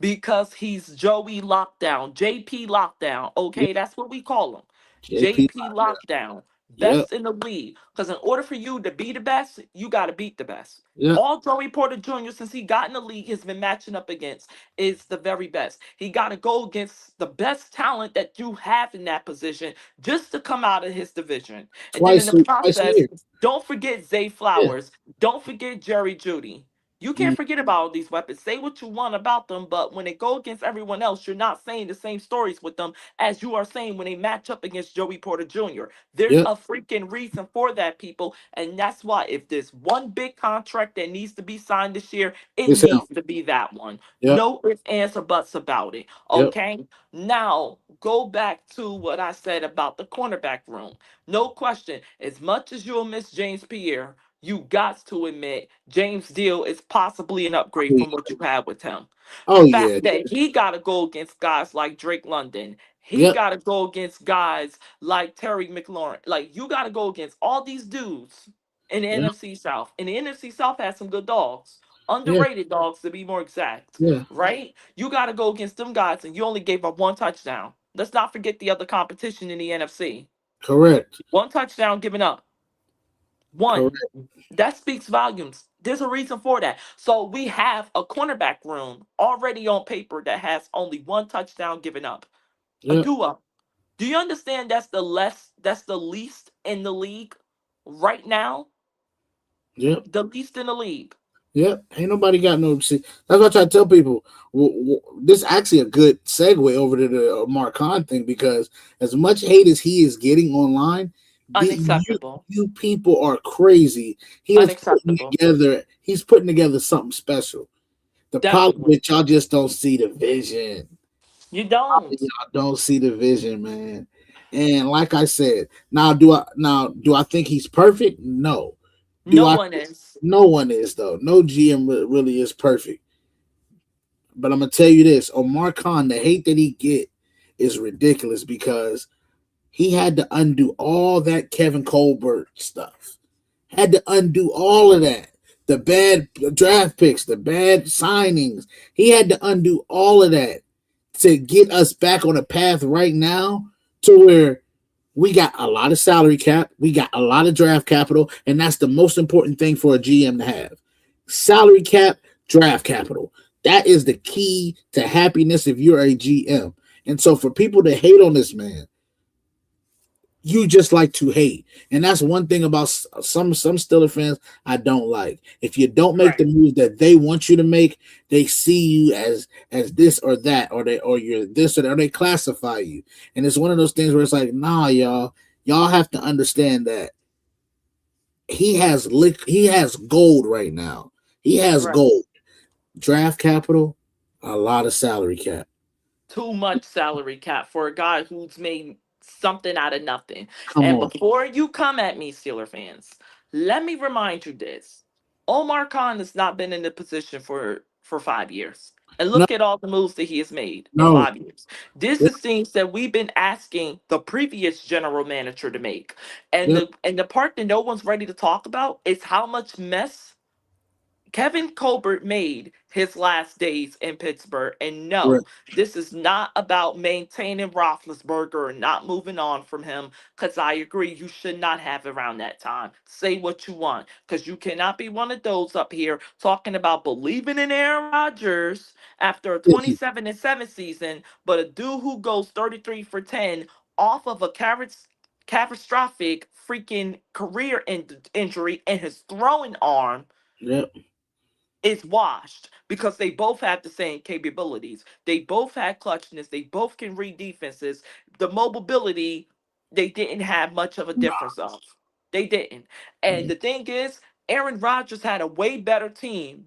Because he's Joey Lockdown, JP Lockdown. Yep. Okay, that's what we call him. JP. JP Lockdown, Yep. best in the league. Because in order for you to be the best, you got to beat the best. Yep. All Joey Porter Jr., since he got in the league, has been matching up against is the very best. He got to go against the best talent that you have in that position just to come out of his division. And then in the Twice a process, year. don't forget Zay Yeah. Flowers. Don't forget Jerry Judy. You Mm, can't forget about all these weapons. Say what you want about them, but when they go against everyone else, you're not saying the same stories with them as you are saying when they match up against Joey Porter Jr. There's yep. a freaking reason for that, people. And that's why if there's one big contract that needs to be signed this year, it It's him. needs to be that one. Yep. No ifs, ands, or buts about it. Yep. Okay? Now, go back to what I said about the cornerback room. No question, as much as you'll miss James Pierre, you got to admit James Deal is possibly an upgrade from what you had with him. Oh yeah. Fact that he got to go against guys like Drake London. He Yep. got to go against guys like Terry McLaurin. Like, you got to go against all these dudes in the Yep. NFC South. And the NFC South has some good dogs. Yeah. Underrated dogs, to be more exact. Yeah. Right? You got to go against them guys, and you only gave up one touchdown. Let's not forget the other competition in the NFC. Correct. One touchdown given up. One. Correct. That speaks volumes. There's a reason for that. So we have a cornerback room already on paper that has only one touchdown given up. A Yep. duo. Do you understand that's the least in the league right now? Yep. The least in the league. Yep. Ain't nobody got no. See, that's what I try to tell people. This actually a good segue over to the Omar Khan thing because as much hate as he is getting online, Unacceptable. you people are crazy. Unacceptable. He's putting together something special. The problem Definitely. is y'all just don't see the vision. You don't. Y'all don't see the vision, man. And like I said, now do I think he's perfect? No. Do No I? one is. No one is though. No GM really is perfect. But I'm gonna tell you this: Omar Khan, the hate that he get is ridiculous because he had to undo all that Kevin Colbert stuff. Had to undo all of that. The bad draft picks, the bad signings. He had to undo all of that to get us back on a path right now to where we got a lot of salary cap, we got a lot of draft capital, and that's the most important thing for a GM to have. Salary cap, draft capital. That is the key to happiness if you're a GM. And so for people to hate on this man, you just like to hate. And that's one thing about some Steeler fans I don't like. If you don't make the Right. moves that they want you to make, they see you as this or that, or you're this or that, or they classify you. And it's one of those things where it's like, nah, y'all have to understand that he has gold right now. He has Right. gold. Draft capital, a lot of salary cap. Too much salary cap for a guy who's made something out of nothing. Come And on. before you come at me, Steeler fans, let me remind you this. Omar Khan has not been in the position for 5 years. And No, look at all the moves that he has made in no. 5 years. This is things that we've been asking the previous general manager to make. And Yep, the part that no one's ready to talk about is how much mess Kevin Colbert made his last days in Pittsburgh. And right. no, this is not about maintaining Roethlisberger and not moving on from him, because I agree you should not have around that time. Say what you want, because you cannot be one of those up here talking about believing in Aaron Rodgers after a 27-7 season, but a dude who goes 33 for 10 off of a catastrophic freaking career injury in his throwing arm Yep. is washed because they both have the same capabilities. They both had clutchness. They both can read defenses. The mobility, they didn't have much of a difference of. They didn't. And the thing is, Aaron Rodgers had a way better team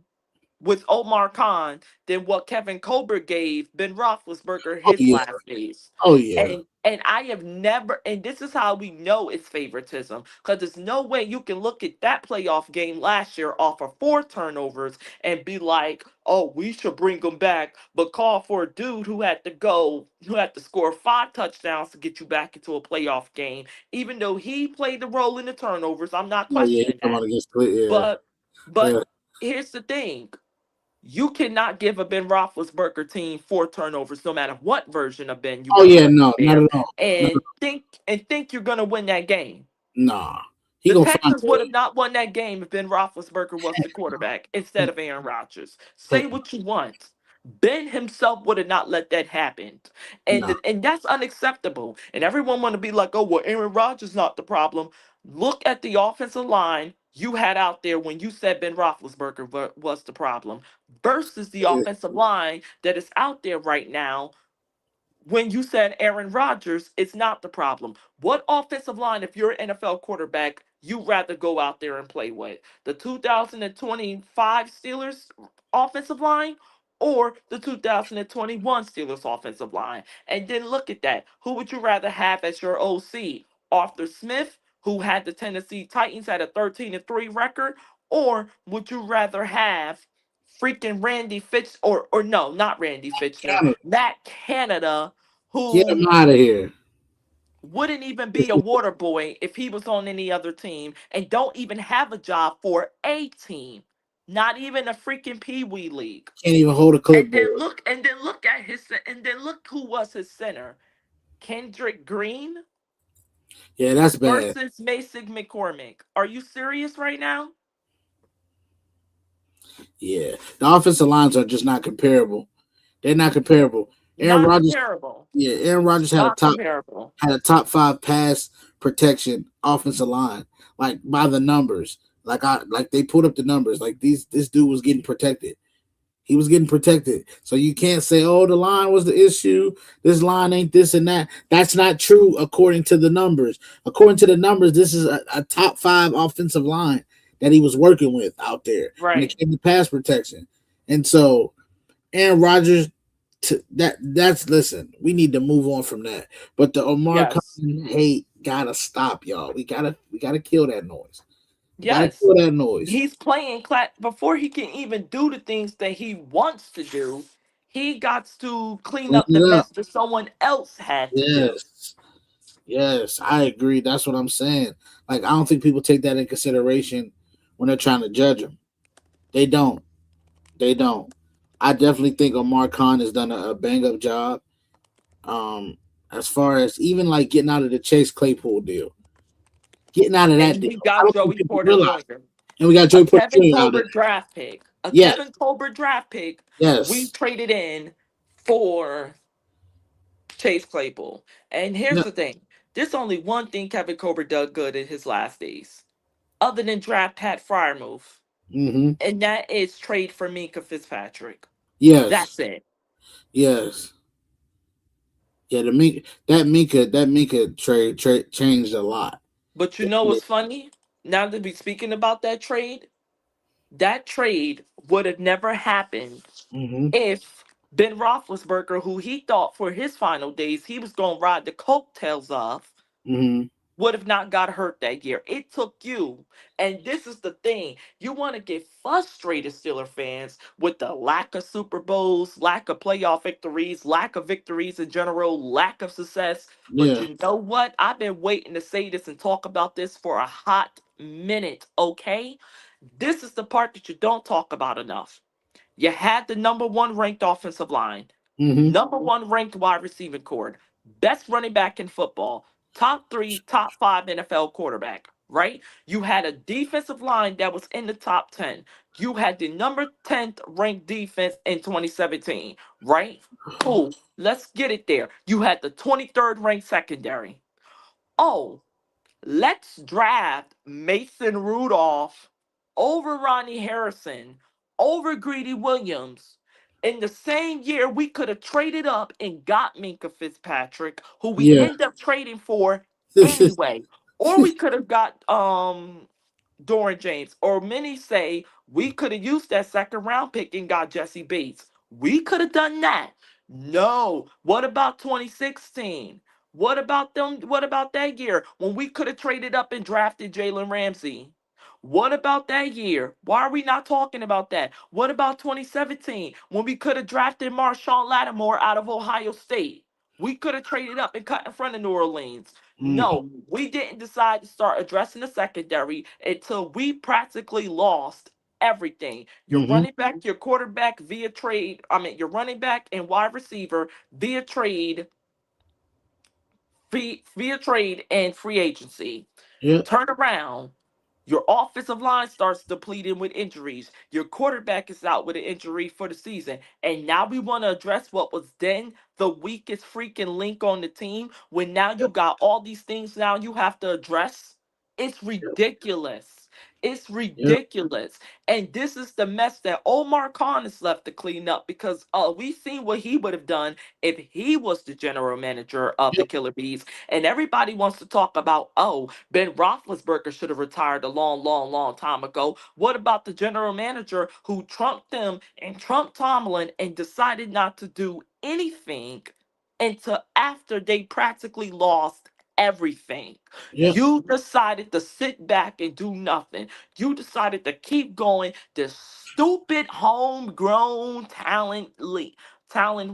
with Omar Khan than what Kevin Colbert gave Ben Roethlisberger Oh his yeah. last days. Oh yeah. And I have never, and this is how we know it's favoritism, because there's no way you can look at that playoff game last year off of 4 turnovers and be like, oh, we should bring him back, but call for a dude who had to score 5 touchdowns to get you back into a playoff game. Even though he played the role in the turnovers, I'm not Oh yeah. You questioning come that. on against yeah. But but Yeah. here's the thing. You cannot give a Ben Roethlisberger team 4 turnovers, no matter what version of Ben you Oh want to yeah. put No, not there, at all. No, and think you're gonna win that game. nah. He The gonna find Texans a would have way. not won that game if Ben Roethlisberger was the quarterback instead of Aaron Rodgers. Say what you want. Ben himself would have not let that happen, Nah. and that's unacceptable. And everyone want to be like, "Oh, well, Aaron Rodgers not the problem." Look at the offensive line. you had out there when you said Ben Roethlisberger was the problem versus the offensive line that is out there right now when you said Aaron Rodgers, it's not the problem. What offensive line, if you're an NFL quarterback, you rather go out there and play with? The 2025 Steelers offensive line or the 2021 Steelers offensive line? And then look at that. Who would you rather have as your OC? Arthur Smith, who had the Tennessee Titans at a 13-3 record, or would you rather have freaking Randy Fitz or no, not Randy Fitchner, Canada. Matt Canada, Get him who out of here. wouldn't even be a water boy if he was on any other team and don't even have a job for a team, not even a freaking Pee Wee league. Can't even hold a And then clipboard. look at his and then look who was his center. Kendrick Green Yeah, that's bad. versus Mason McCormick. Are you serious right now? Yeah, the offensive lines are just not comparable. They're not comparable. Aaron Not Rodgers. comparable. Yeah, Aaron Rodgers Not comparable. had a top five pass protection offensive line, like by the numbers. Like they put up the numbers. Like this dude was getting protected. He was getting protected. So you can't say, oh, the line was the issue. This line ain't this and that. That's not true according to the numbers. According to the numbers, this is a top five offensive line that he was working with out there when Right. it came to pass protection. And so Aaron Rodgers, that's listen, we need to move on from that. But the Omar Yes. Khan hate gotta stop, y'all. We gotta kill that noise. We gotta Yes. kill that noise. He's playing before he can even do the things that he wants to do. He got to clean Clean up the it up. mess that someone else had to do. Yes. Yes, I agree. That's what I'm saying. Like, I don't think people take that in consideration when they're trying to judge him. They don't. They don't. I definitely think Omar Khan has done a bang up job. As far as even like getting out of the Chase Claypool deal, getting out of that And deal. we I got don't think Joey people Porter realize. Jr., And we got a Joey Porter Kevin Jr. out of Colbert there. draft pick. A Yes. Kevin Colbert draft pick we Yes. traded in for Chase Claypool. And here's Yeah. the thing. There's only one thing Kevin Colbert did good in his last days, other than draft Pat Fryermuth. Mm-hmm. And that is trade for Minka Fitzpatrick. Yes. That's it. Yes. Yeah. That Minka trade changed a lot. But you know what's funny? Now that we're speaking about that trade would have never happened Mm-hmm. if Ben Roethlisberger, who he thought for his final days he was going to ride the coattails of, Mm-hmm. would have not got hurt that year. It took you. And this is the thing. You want to get frustrated, Steeler fans, with the lack of Super Bowls, lack of playoff victories, lack of victories in general, lack of success. But Yeah. you know what? I've been waiting to say this and talk about this for a hot minute, okay? This is the part that you don't talk about enough. You had the number one ranked offensive line, Mm-hmm. number one ranked wide receiving core, best running back in football, top three, top five NFL quarterback, right? You had a defensive line that was in the top 10. You had the number 10th ranked defense in 2017, right? Cool. Let's get it there. You had the 23rd ranked secondary. Oh, let's draft Mason Rudolph over Ronnie Harrison, over Greedy Williams. In the same year, we could have traded up and got Minka Fitzpatrick, who we Yeah. end up trading for anyway. Or we could have got Doran James. Or many say we could have used that second round pick and got Jesse Bates. We could have done that. No. What about 2016? What about them? What about that year when we could have traded up and drafted Jalen Ramsey? What about that year? Why are we not talking about that? What about 2017 when we could have drafted Marshawn Lattimore out of Ohio State? We could have traded up and cut in front of New Orleans. No, Mm-hmm. we didn't decide to start addressing the secondary until we practically lost everything. Your Mm-hmm. running back, your quarterback via trade. I mean, your running back and wide receiver via trade via trade and free agency. Yeah. Turn around. Your offensive line starts depleting with injuries. Your quarterback is out with an injury for the season. And now we want to address what was then the weakest freaking link on the team when now you got all these things now you have to address. It's ridiculous. It's Yep. ridiculous. And this is the mess that Omar Khan is left to clean up because we've seen what he would have done if he was the general manager of the Yep. Killer Bees. And everybody wants to talk about, oh, Ben Roethlisberger should have retired a long, long, long time ago. What about the general manager who trumped them and trumped Tomlin and decided not to do anything until after they practically lost everything? Yep. You decided to sit back and do nothing. You decided to keep going this stupid homegrown talent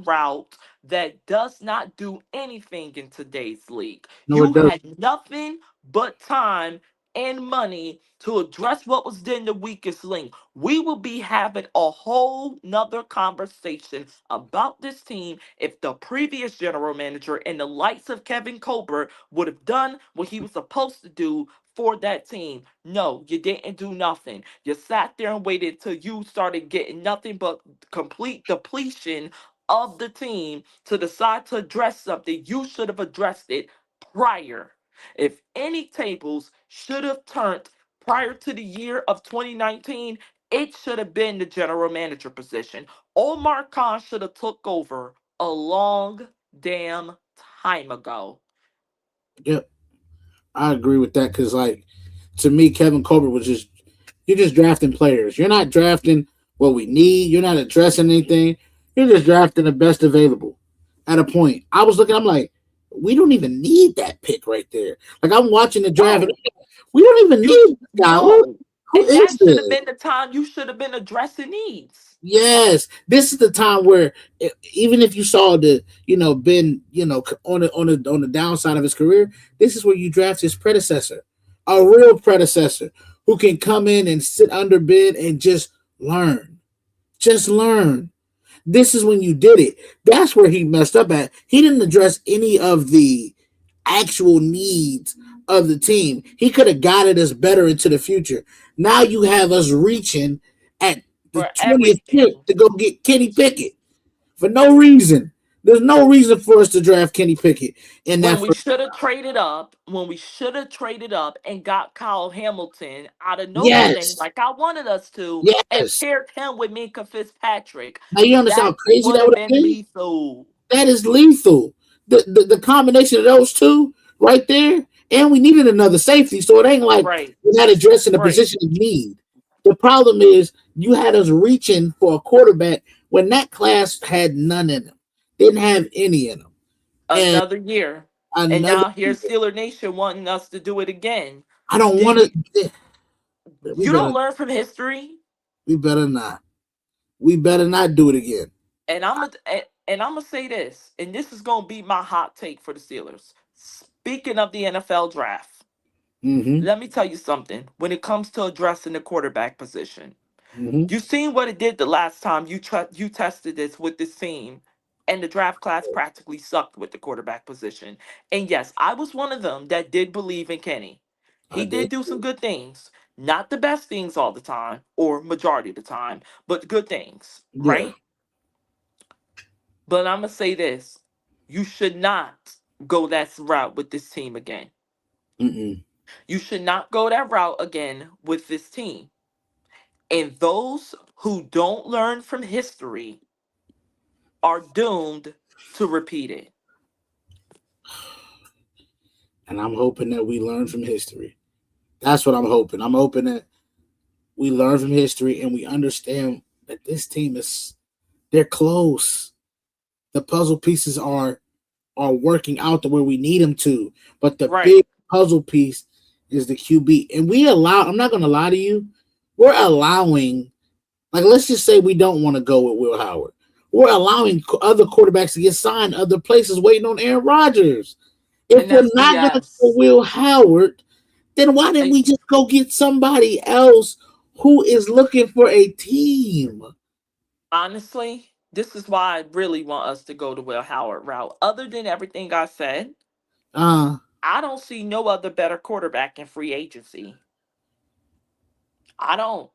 route that does not do anything in today's league. No, it You does. had nothing but time and money to address what was then the weakest link. We will be having a whole nother conversation about this team if the previous general manager and the likes of Kevin Colbert would have done what he was supposed to do for that team. No, you didn't do nothing. You sat there and waited till you started getting nothing but complete depletion of the team to decide to address something. You should have addressed it prior. If any tables should have turned prior to the year of 2019, it should have been the general manager position. Omar Khan should have took over a long damn time ago. Yep. I agree with that because, like, to me, Kevin Colbert was just you're just drafting players. You're not drafting what we need. You're not addressing anything. You're just drafting the best available. At a point, I was looking. I'm like, we don't even need that pick right there. Like I'm watching the draft. And No, we don't even you need this guy. no. Who And is that should have this? been the time you should have been addressing needs. Yes, this is the time where even if you saw the Ben on the downside of his career, this is where you draft his predecessor, a real predecessor who can come in and sit under Ben and just learn. This is when you did it. That's where he messed up at. He didn't address any of the actual needs of the team. He could have guided us better into the future. Now you have us reaching at the For 20th pick everything. to go get Kenny Pickett for no reason. There's no reason for us to draft Kenny Pickett in When that we first. should have traded up, when we should have traded up and got Kyle Hamilton out of Notre Dame, Yes, like I wanted us to, and yes. paired him with Minka Fitzpatrick, Now you understand that how crazy would that have would have been been? lethal. That is lethal. The combination of those two right there, and we needed another safety, so it ain't like Right, we're not addressing the right. position of need. The problem is you had us reaching for a quarterback when that class had none in them, didn't have any in them, and Another year. And another. now here's Steeler Nation wanting us to do it again. I don't want Did you to. We you better. don't learn from history? We better not. We better not do it again. And I'm gonna say this, and this is gonna be my hot take for the Steelers. Speaking of the NFL draft, Mm-hmm. let me tell you something. When it comes to addressing the quarterback position, Mm-hmm. you seen what it did the last time you tested this with this team, and the draft class practically sucked with the quarterback position. And yes, I was one of them that did believe in Kenny. I He did. did do some good things, not the best things all the time or majority of the time, but good things, Yeah. right? But I'm gonna say this: you should not go that route with this team again. Mm-mm. You should not go that route again with this team. And those who don't learn from history are doomed to repeat it. And I'm hoping that we learn from history. That's what I'm hoping. I'm hoping that we learn from history and we understand that this team is they're close. The puzzle pieces are working out the way we need them to. But the Right. big puzzle piece is the QB. And we allow, I'm not gonna lie to you, we're allowing, like let's just say we don't want to go with Will Howard. We're allowing other quarterbacks to get signed other places waiting on Aaron Rodgers. If And we're that's not gonna go BS. Will Howard, then why didn't And we just go get somebody else who is looking for a team? honestly, this is why I really want us to go the Will Howard route. Other than everything I said, Uh, I don't see no other better quarterback in free agency. I don't.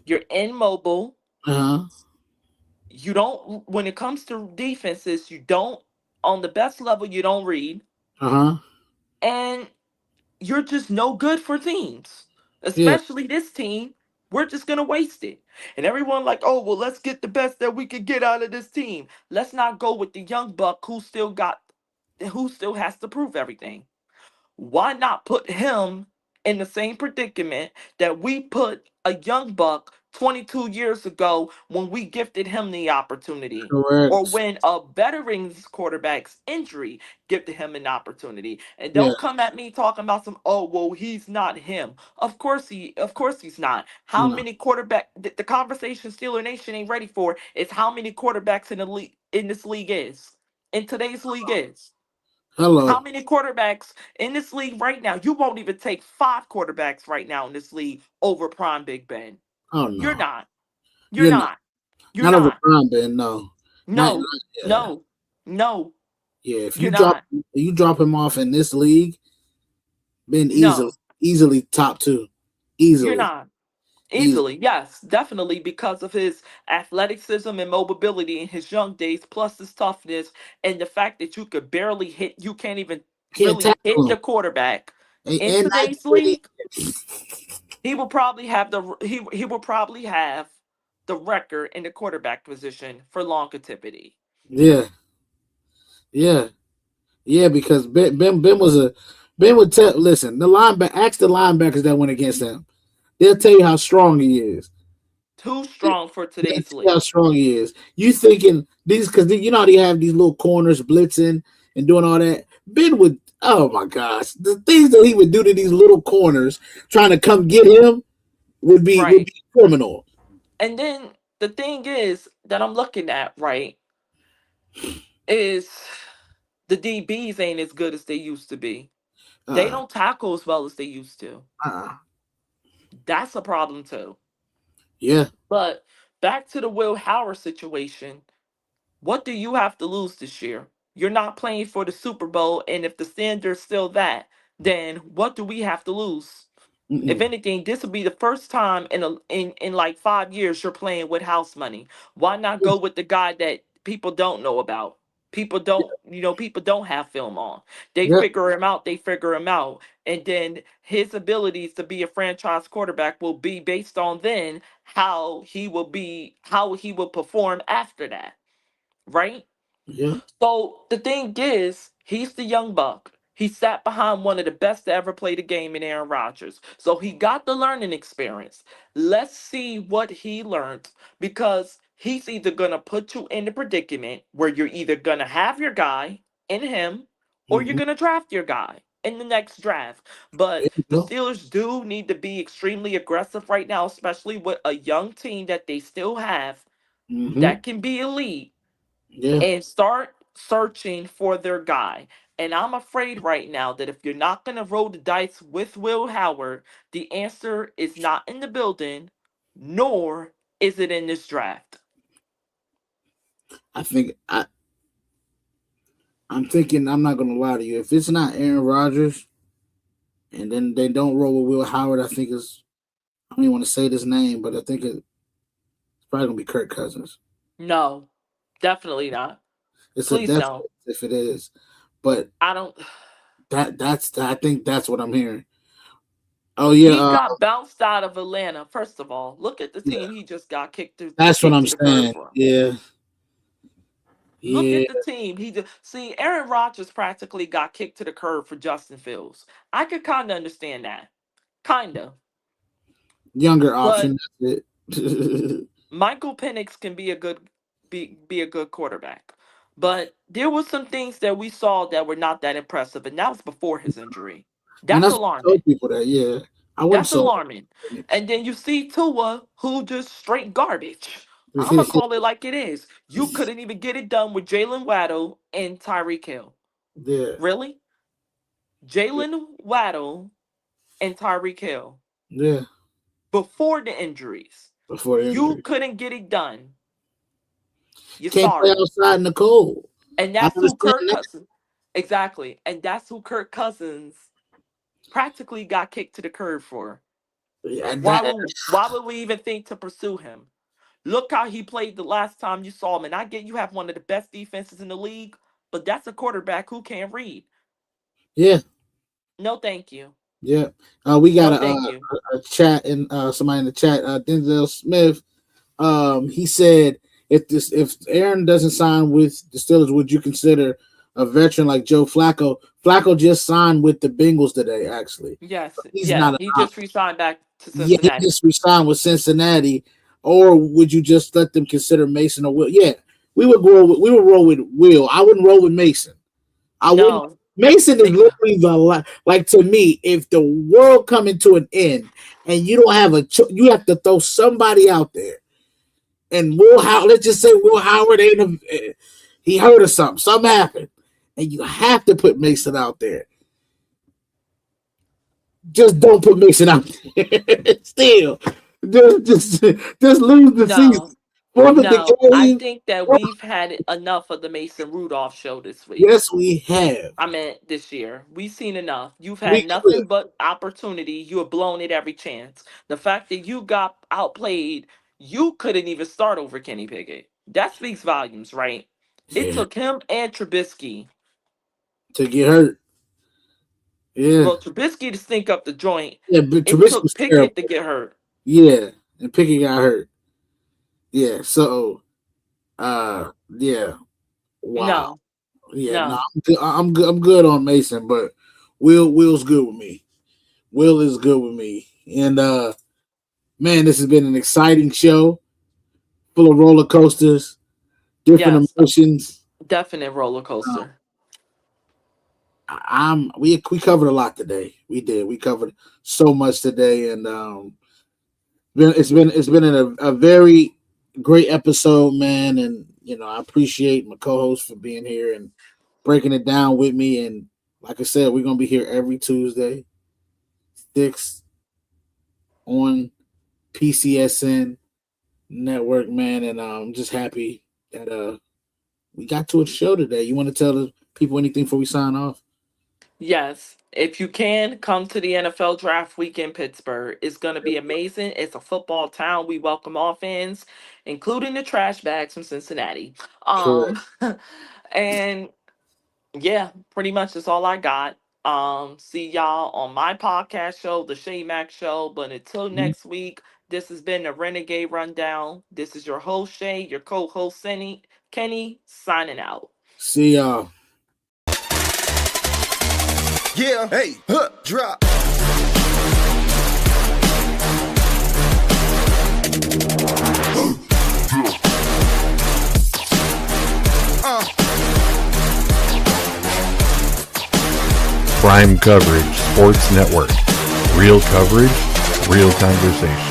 You're immobile. uh, You don't, when it comes to defenses, you don't, on the best level, you don't read. uh-huh. And you're just no good for teams, Yeah. especially this team. We're just gonna waste it. And everyone like, oh well, let's get the best that we could get out of this team. Let's not go with the young buck who still has to prove everything. Why not put him in the same predicament that we put a young buck 22 years ago when we gifted him the opportunity? Or Correct. when a veteran's quarterback's injury gifted him an opportunity. And Yeah. don't come at me talking about some, oh well, he's not him. Of course he's not. How No. many the conversation Steeler Nation ain't ready for is how many quarterbacks in the league in this league is. In today's league is. How Hello. many quarterbacks in this league right now? You won't even take five quarterbacks right now in this league over Prime Big Ben. Oh You're no. not. You're You're not. not. You're Not over not. Brown, Ben. No. No. Yeah. No. No. Yeah. If You're not. you drop him off in this league, Ben No. easily top two. You're Easily. not. Easily. Easily, yes, definitely because of his athleticism and mobility in his young days, plus his toughness and the fact that you can't even Can't really hit tackle the him. quarterback. In And not today's get it. league, he will probably have the record in the quarterback position for longevity. Yeah. Yeah. Yeah, because Ben was a Ben would tell listen, ask the linebackers that went against him. They'll tell you how strong he is. Too strong for They'll today's tell you how league. strong he is. You thinking these because you know how they have these little corners blitzing and doing all that. Ben would oh my gosh. The things that he would do to these little corners trying to come get him would Right. be criminal. And then the thing is that I'm looking at, right, is the DBs ain't as good as they used to be. They Uh don't tackle as well as they used to. uh That's a problem too. yeah. But back to the Will Howard situation. What do you have to lose this year? You're not playing for the Super Bowl, and if the standard's still that, then what do we have to lose? If Mm-mm. anything, this will be the first time in like 5 years you're playing with house money. Why not go with the guy that people don't know about? People don't have film on. They Yeah. figure him out, and then his abilities to be a franchise quarterback will be based on then how he will perform after that, right? Yeah. So the thing is, he's the young buck. He sat behind one of the best to ever play the game in Aaron Rodgers. So he got the learning experience. Let's see what he learned because he's either going to put you in the predicament where you're either going to have your guy in him or you're Mm-hmm. going to draft your guy in the next draft. There But you the go. Steelers do need to be extremely aggressive right now, especially with a young team that they still have Mm-hmm. that can be elite Yeah. and start searching for their guy. And I'm afraid right now that if you're not going to roll the dice with Will Howard, the answer is not in the building, nor is it in this draft. I think I'm thinking I'm not gonna lie to you. If it's not Aaron Rodgers and then they don't roll with Will Howard, I think it's I don't even want to say this name, but I think it's probably gonna be Kirk Cousins. No, definitely not. It's a Please death don't. if it is. But I don't. that's I think that's what I'm hearing. Oh yeah, He got bounced out of Atlanta. First of all, look at the yeah. team he just got That's what kicked I'm to the curb saying. for. Yeah, Look yeah, at the team. He just see Aaron Rodgers practically got kicked to the curb for Justin Fields. I could kind of understand that, kind of. younger But option. That's it. Michael Penix can be a good quarterback. But there were some things that we saw that were not that impressive, and that was before his injury. And That's that's what I told alarming. people that. Yeah, I wouldn't That's so. alarming. And then you see Tua, who just straight garbage. I'ma call it like it is. You couldn't even get it done with Jalen Waddle and Tyreek Hill. Yeah, Really? Jalen Waddle and Tyreek Hill yeah. before the injuries. Before the You injury, couldn't get it done. You're can't play sorry. outside in the cold. And I that's who understand Kirk that. Cousins exactly. And that's who Kirk Cousins practically got kicked to the curb for. Yeah, that Why would we even think to pursue him? Look how he played the last time you saw him. And I get you have one of the best defenses in the league, but that's a quarterback who can't read. yeah. No, thank you. Yeah. We got No, thank you. a chat and somebody in the chat. Denzel Smith. He said if Aaron doesn't sign with the Steelers, would you consider a veteran like Joe Flacco? Flacco just signed with the Bengals today. Actually, Yes, he's yeah, not an he option. just resigned back to Yeah, he Cincinnati. just resigned with Cincinnati. Or would you just let them consider Mason or Will? Yeah, we would roll with Will. I wouldn't roll with Mason. I wouldn't. No, Mason is think literally like to me. If the world coming to an end and you don't have you have to throw somebody out there. And let's just say Will Howard he heard of something. Something happened, and you have to put Mason out there. Just don't put Mason out there. Still, just lose the season. Forfeit the no. I game. think that we've had enough of the Mason Rudolph show this week. Yes, we have. I mean, this year. We've seen enough. You've We had could. nothing but opportunity. You have blown it every chance. The fact that you got outplayed, you couldn't even start over Kenny Pickett. That speaks volumes, right? It Yeah, took him and Trubisky. to get hurt. Yeah, Well, Trubisky to stink up the joint. yeah, but It Trubisky was took Pickett to terrible. get hurt. Yeah, and Pickett got hurt. Yeah, so yeah, wow. No, Yeah, no, no. I'm good. I'm good on Mason, but Will's good with me. Will is good with me, and man, this has been an exciting show, full of roller coasters, different Yes, emotions. definite roller Uh, coaster. we covered a lot today. We did. We covered so much today, and it's been a very great episode, man. And I appreciate my co-host for being here and breaking it down with me. And like I said, we're gonna be here every Tuesday, 6 on PCSN network, man. And I'm just happy that we got to a show today. You want to tell the people anything before we sign off? Yes, if you can come to the NFL draft week in Pittsburgh, it's going to be amazing. It's a football town. We welcome all fans, including the trash bags from Cincinnati. Correct. Um, and yeah, pretty much that's all I got. See y'all on my podcast show, the Shay Mac Show. But until Mhm. next week, this has been the Renegade Rundown. This is your host Shay, your co-host Kenny, signing out. See y'all. Yeah, hey, drop. Prime Coverage Sports Network. Real coverage, real conversation.